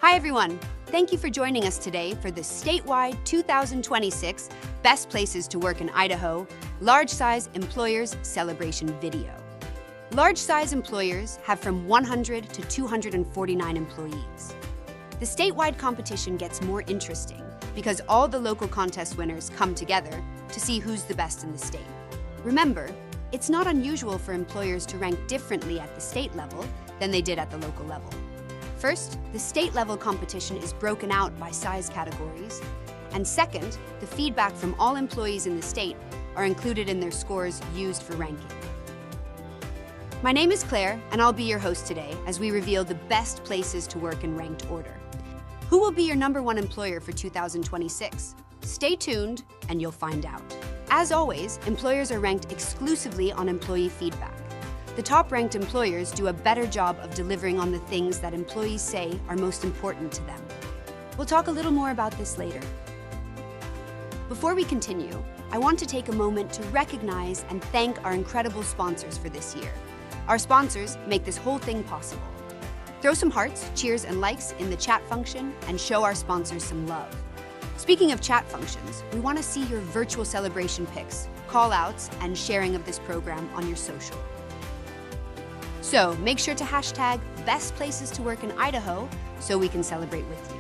Hi everyone! Thank you for joining us today for the statewide 2026 Best Places to Work in Idaho Large Size Employers Celebration video. Large size employers have from 100 to 249 employees. The statewide competition gets more interesting because all the local contest winners come together to see who's the best in the state. Remember, it's not unusual for employers to rank differently at the state level than they did at the local level. First, the state-level competition is broken out by size categories. And second, the feedback from all employees in the state are included in their scores used for ranking. My name is Claire, and I'll be your host today as we reveal the best places to work in ranked order. Who will be your #1 employer for 2026? Stay tuned, and you'll find out. As always, employers are ranked exclusively on employee feedback. The top-ranked employers do a better job of delivering on the things that employees say are most important to them. We'll talk a little more about this later. Before we continue, I want to take a moment to recognize and thank our incredible sponsors for this year. Our sponsors make this whole thing possible. Throw some hearts, cheers, and likes in the chat function and show our sponsors some love. Speaking of chat functions, we want to see your virtual celebration pics, call-outs, and sharing of this program on your social. So make sure to hashtag Best Places to Work in Idaho so we can celebrate with you.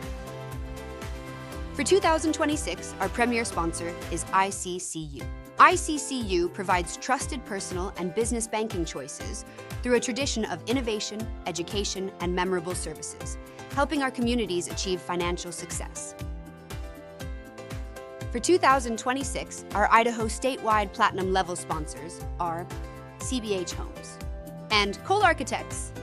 For 2026, our premier sponsor is ICCU. ICCU provides trusted personal and business banking choices through a tradition of innovation, education, and memorable services, helping our communities achieve financial success. For 2026, our Idaho statewide platinum level sponsors are CBH Homes and Cole Architects.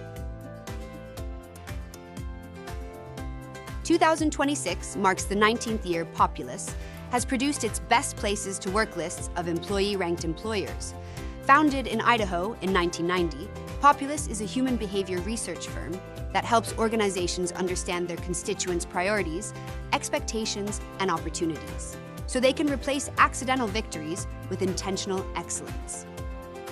2026 marks the 19th year POPULUS has produced its Best Places to Work lists of employee-ranked employers. Founded in Idaho in 1990, POPULUS is a human behavior research firm that helps organizations understand their constituents' priorities, expectations, and opportunities, so they can replace accidental victories with intentional excellence.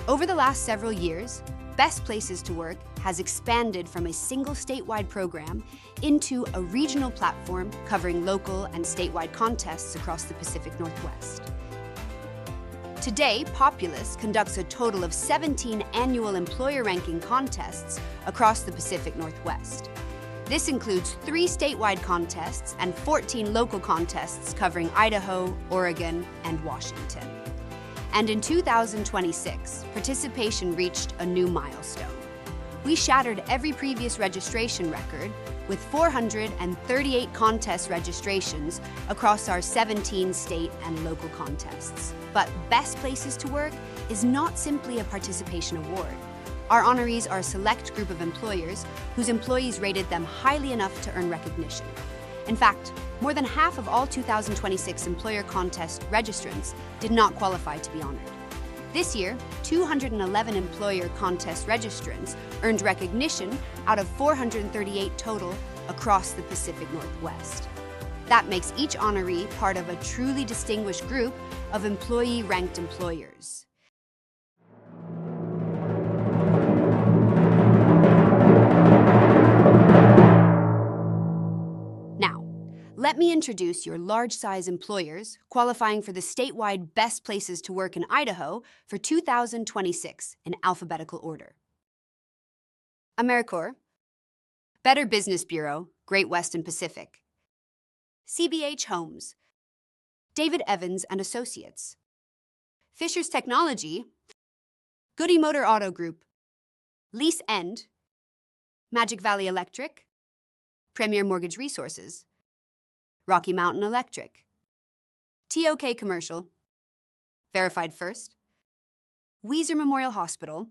Over the last several years, Best Places to Work has expanded from a single statewide program into a regional platform covering local and statewide contests across the Pacific Northwest. Today, POPULUS conducts a total of 17 annual employer ranking contests across the Pacific Northwest. This includes 3 statewide contests and 14 local contests covering Idaho, Oregon, and Washington. And in 2026, participation reached a new milestone. We shattered every previous registration record with 438 contest registrations across our 17 state and local contests. But Best Places to Work is not simply a participation award. Our honorees are a select group of employers whose employees rated them highly enough to earn recognition. In fact, more than half of all 2026 employer contest registrants did not qualify to be honored. This year, 211 employer contest registrants earned recognition out of 438 total across the Pacific Northwest. That makes each honoree part of a truly distinguished group of employee-ranked employers. Let me introduce your large-size employers qualifying for the statewide Best Places to Work in Idaho for 2026 in alphabetical order. AmeriCorps, Better Business Bureau, Great Western Pacific, CBH Homes, David Evans and Associates, Fisher's Technology, Goody Motor Auto Group, Lease End, Magic Valley Electric, Premier Mortgage Resources, Rocky Mountain Electric, TOK Commercial, Verified First, Weiser Memorial Hospital,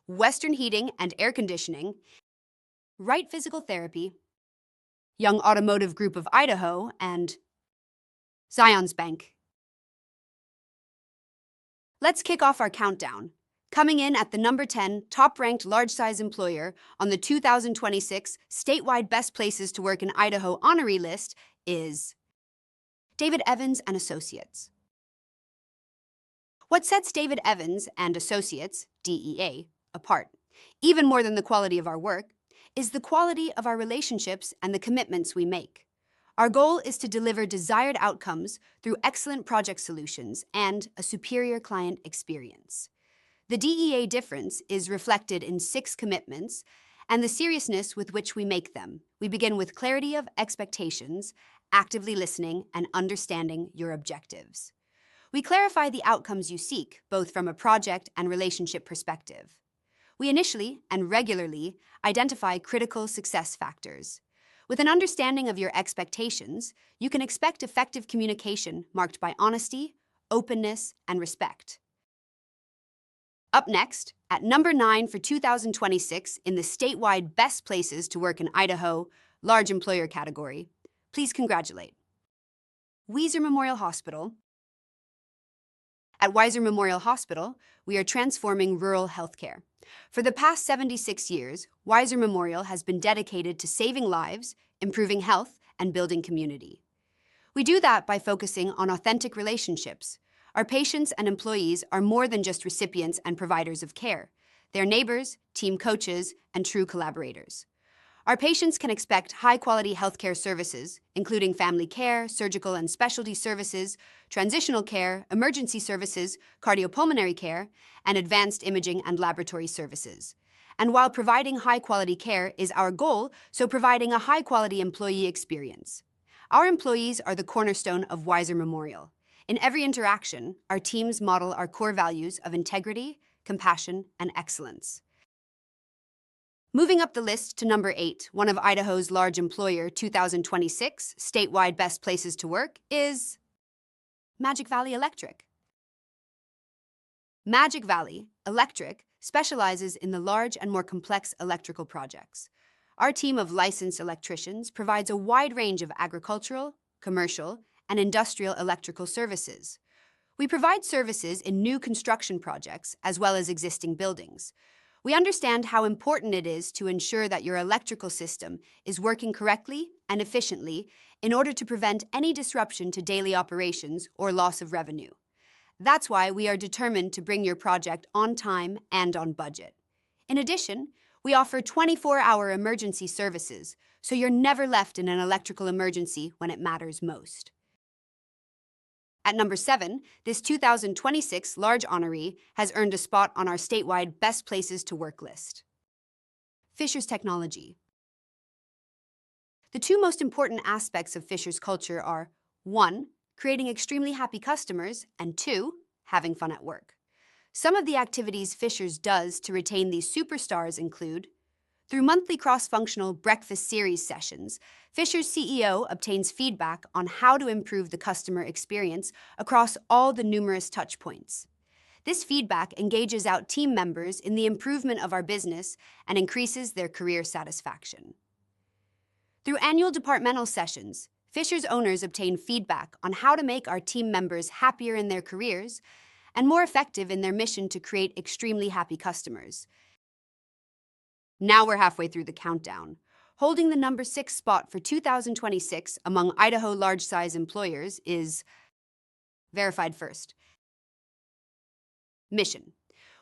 Western Heating and Air Conditioning, Wright Physical Therapy, Young Automotive Group of Idaho, and Zions Bank. Let's kick off our countdown. Coming in at the #10 top-ranked large-size employer on the 2026 statewide Best Places to Work in Idaho honoree list is David Evans and Associates. What sets David Evans and Associates, DEA, apart, even more than the quality of our work, is the quality of our relationships and the commitments we make. Our goal is to deliver desired outcomes through excellent project solutions and a superior client experience. The DEA difference is reflected in 6 commitments and the seriousness with which we make them. We begin with clarity of expectations, actively listening, and understanding your objectives. We clarify the outcomes you seek, both from a project and relationship perspective. We initially and regularly identify critical success factors. With an understanding of your expectations, you can expect effective communication marked by honesty, openness, and respect. Up next, at number 9 for 2026 in the statewide Best Places to Work in Idaho Large Employer category, please congratulate Weiser Memorial Hospital. At Weiser Memorial Hospital, we are transforming rural healthcare. For the past 76 years, Weiser Memorial has been dedicated to saving lives, improving health, and building community. We do that by focusing on authentic relationships. Our patients and employees are more than just recipients and providers of care. They're neighbors, team coaches, and true collaborators. Our patients can expect high-quality healthcare services, including family care, surgical and specialty services, transitional care, emergency services, cardiopulmonary care, and advanced imaging and laboratory services. And while providing high-quality care is our goal, so providing a high-quality employee experience. Our employees are the cornerstone of Weiser Memorial. In every interaction, our teams model our core values of integrity, compassion, and excellence. Moving up the list to number 8, one of Idaho's Large Employer 2026 statewide Best Places to Work is Magic Valley Electric. Magic Valley Electric specializes in the large and more complex electrical projects. Our team of licensed electricians provides a wide range of agricultural, commercial, and industrial electrical services. We provide services in new construction projects as well as existing buildings. We understand how important it is to ensure that your electrical system is working correctly and efficiently in order to prevent any disruption to daily operations or loss of revenue. That's why we are determined to bring your project on time and on budget. In addition, we offer 24-hour emergency services, so you're never left in an electrical emergency when it matters most. At number 7, this 2026 large honoree has earned a spot on our statewide Best Places to Work list. Fisher's Technology. The 2 most important aspects of Fisher's culture are 1, creating extremely happy customers, and 2, having fun at work. Some of the activities Fisher's does to retain these superstars include: through monthly cross-functional breakfast series sessions, Fisher's CEO obtains feedback on how to improve the customer experience across all the numerous touchpoints. This feedback engages out team members in the improvement of our business and increases their career satisfaction. Through annual departmental sessions, Fisher's owners obtain feedback on how to make our team members happier in their careers and more effective in their mission to create extremely happy customers. Now we're halfway through the countdown. Holding the number 6 spot for 2026 among Idaho large-size employers is Verified First. Mission.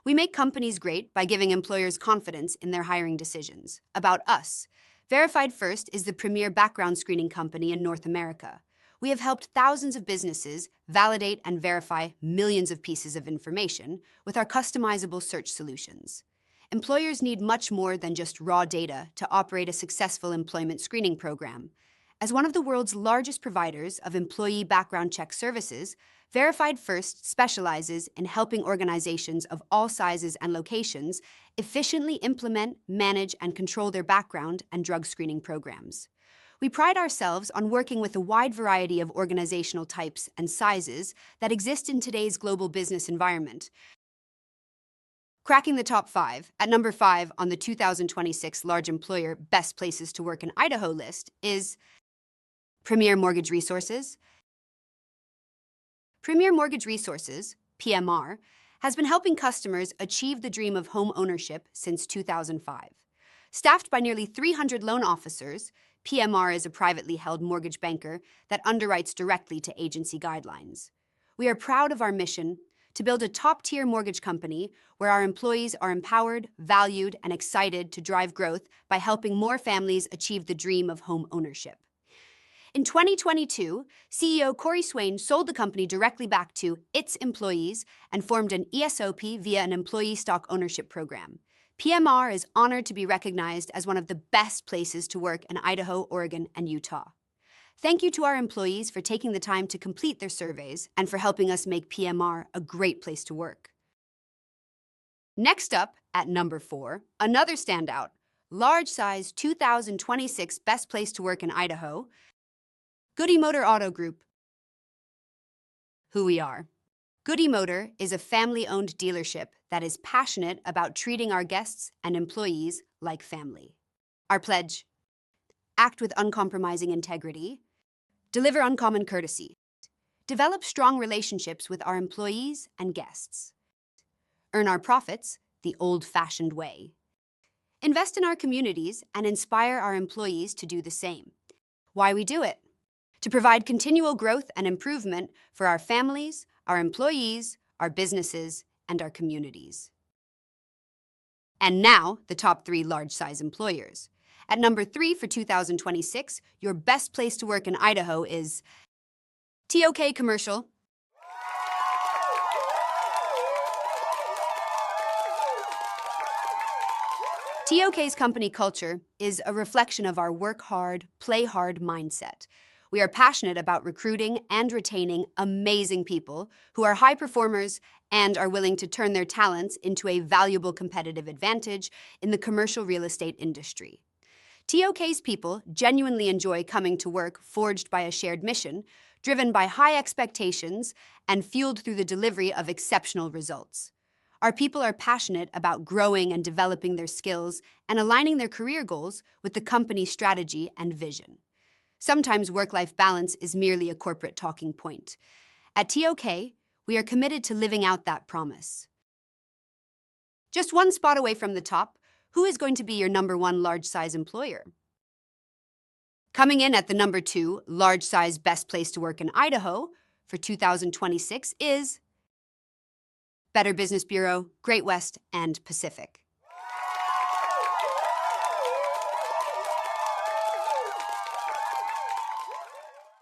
We make companies great by giving employers confidence in their hiring decisions. About us. Verified First is the premier background screening company in North America. We have helped thousands of businesses validate and verify millions of pieces of information with our customizable search solutions. Employers need much more than just raw data to operate a successful employment screening program. As one of the world's largest providers of employee background check services, Verified First specializes in helping organizations of all sizes and locations efficiently implement, manage, and control their background and drug screening programs. We pride ourselves on working with a wide variety of organizational types and sizes that exist in today's global business environment. Cracking the top 5, at number 5 on the 2026 Large Employer Best Places to Work in Idaho list is Premier Mortgage Resources. Premier Mortgage Resources, PMR, has been helping customers achieve the dream of home ownership since 2005. Staffed by nearly 300 loan officers, PMR is a privately held mortgage banker that underwrites directly to agency guidelines. We are proud of our mission to build a top-tier mortgage company where our employees are empowered, valued, and excited to drive growth by helping more families achieve the dream of home ownership. In 2022, CEO Corey Swain sold the company directly back to its employees and formed an ESOP via an employee stock ownership program. PMR is honored to be recognized as one of the best places to work in Idaho, Oregon, and Utah. Thank you to our employees for taking the time to complete their surveys and for helping us make PMR a great place to work. Next up, at number 4, another standout, large size 2026 Best Place to Work in Idaho, Goody Motor Auto Group. Who we are. Goody Motor is a family-owned dealership that is passionate about treating our guests and employees like family. Our pledge: act with uncompromising integrity, deliver uncommon courtesy, develop strong relationships with our employees and guests, earn our profits the old-fashioned way, invest in our communities, and inspire our employees to do the same. Why we do it? To provide continual growth and improvement for our families, our employees, our businesses, and our communities. And now, the top 3 large-size employers. At number 3 for 2026, your best place to work in Idaho is TOK Commercial. TOK's company culture is a reflection of our work hard, play hard mindset. We are passionate about recruiting and retaining amazing people who are high performers and are willing to turn their talents into a valuable competitive advantage in the commercial real estate industry. TOK's people genuinely enjoy coming to work forged by a shared mission, driven by high expectations and fueled through the delivery of exceptional results. Our people are passionate about growing and developing their skills and aligning their career goals with the company's strategy and vision. Sometimes work-life balance is merely a corporate talking point. At TOK, we are committed to living out that promise. Just one spot away from the top, who is going to be your number 1 large-size employer? Coming in at the number 2 large-size best place to work in Idaho for 2026 is Better Business Bureau, Great West, and Pacific.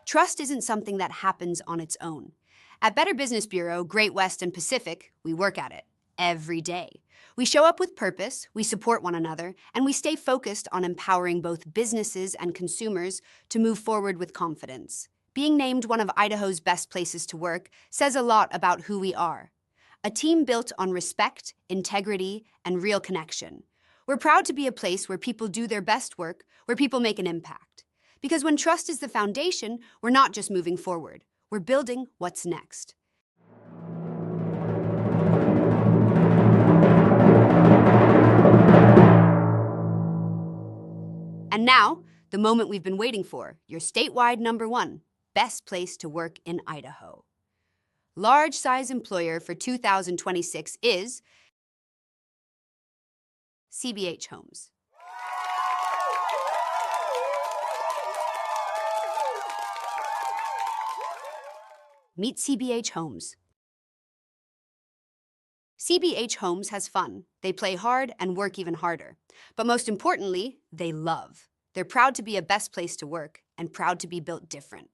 Trust isn't something that happens on its own. At Better Business Bureau, Great West, and Pacific, we work at it every day. We show up with purpose, we support one another, and we stay focused on empowering both businesses and consumers to move forward with confidence. Being named one of Idaho's best places to work says a lot about who we are. A team built on respect, integrity, and real connection. We're proud to be a place where people do their best work, where people make an impact. Because when trust is the foundation, we're not just moving forward, we're building what's next. And now, the moment we've been waiting for, your statewide number 1, best place to work in Idaho. Large size employer for 2026 is CBH Homes. Meet CBH Homes. CBH Homes has fun. They play hard and work even harder. But most importantly, they love. They're proud to be a best place to work and proud to be built different.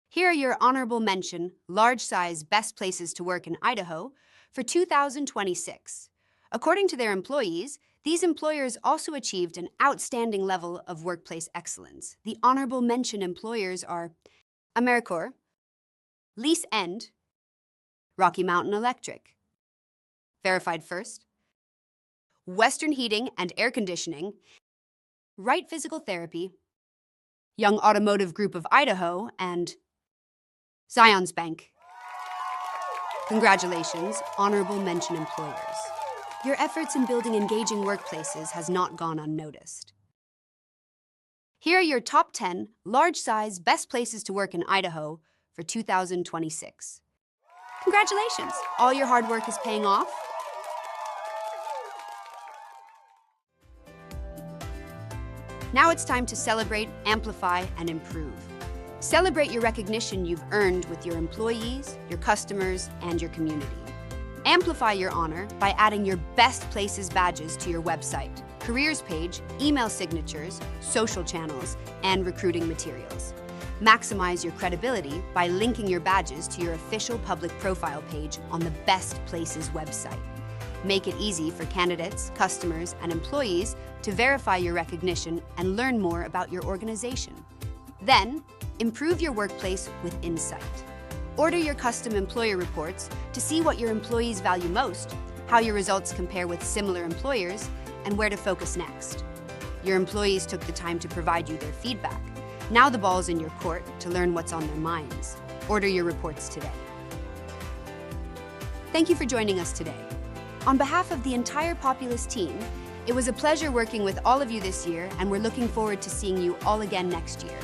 Here are your honorable mention, large-size best places to work in Idaho for 2026. According to their employees, these employers also achieved an outstanding level of workplace excellence. The honorable mention employers are AmeriCorps, Lease End, Rocky Mountain Electric, Verified First, Western Heating and Air Conditioning, Wright Physical Therapy, Young Automotive Group of Idaho, and Zions Bank. Congratulations, honorable mention employers. Your efforts in building engaging workplaces has not gone unnoticed. Here are your top 10 large-size best places to work in Idaho for 2026. Congratulations, all your hard work is paying off. Now it's time to celebrate, amplify, and improve. Celebrate your recognition you've earned with your employees, your customers, and your community. Amplify your honor by adding your Best Places badges to your website, careers page, email signatures, social channels, and recruiting materials. Maximize your credibility by linking your badges to your official public profile page on the Best Places website. Make it easy for candidates, customers, and employees to verify your recognition and learn more about your organization. Then, improve your workplace with insight. Order your custom employer reports to see what your employees value most, how your results compare with similar employers, and where to focus next. Your employees took the time to provide you their feedback. Now the ball's in your court to learn what's on their minds. Order your reports today. Thank you for joining us today. On behalf of the entire Populus team, it was a pleasure working with all of you this year, and we're looking forward to seeing you all again next year.